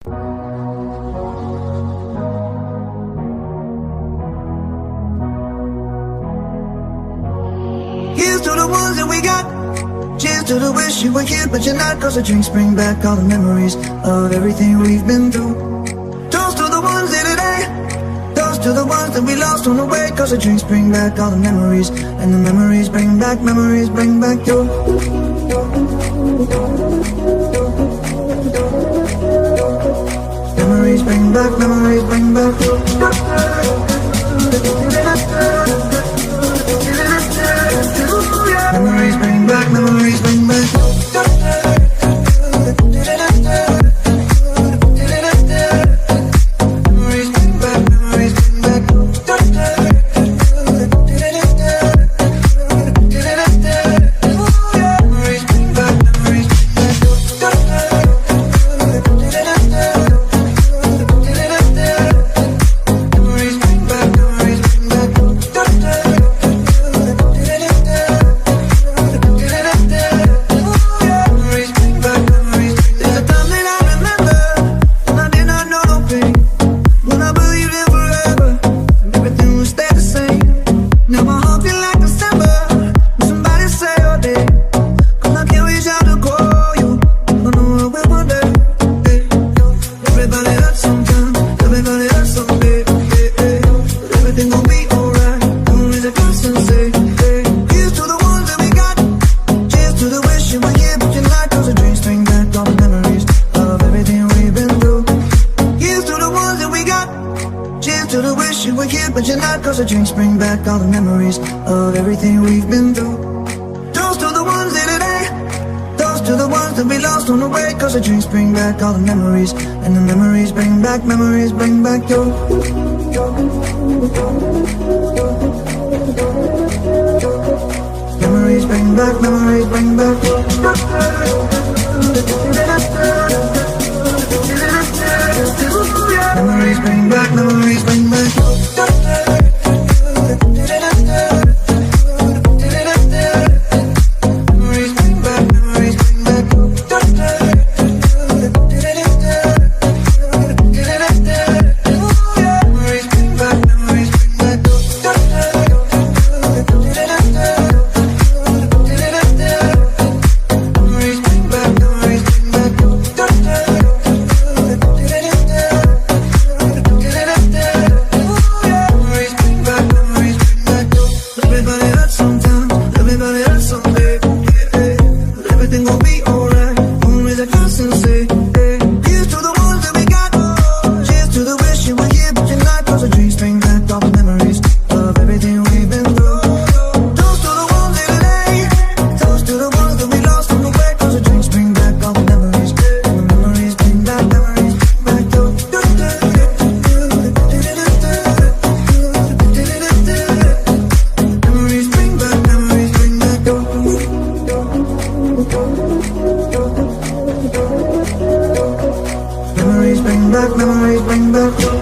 Here's to the ones that we got. Cheers to the wish you were here but you're not, 'cause the drinks bring back all the memories of everything we've been through. Toast to the ones here today. Toast to the ones that we lost on the way, 'cause the drinks bring back all the memories, and the memories bring back you. Memories bring back you. Memories bring back Memories bring back Memories bring back but you're not, 'cause the drinks bring back all the memories of everything we've been through. Toast to the ones here today. Toast to the ones that we lost on the way, 'cause the drinks bring back all the memories, and the memories bring back you. Memories bring back Memories bring back Memories bring back Memories bring back Memories bring back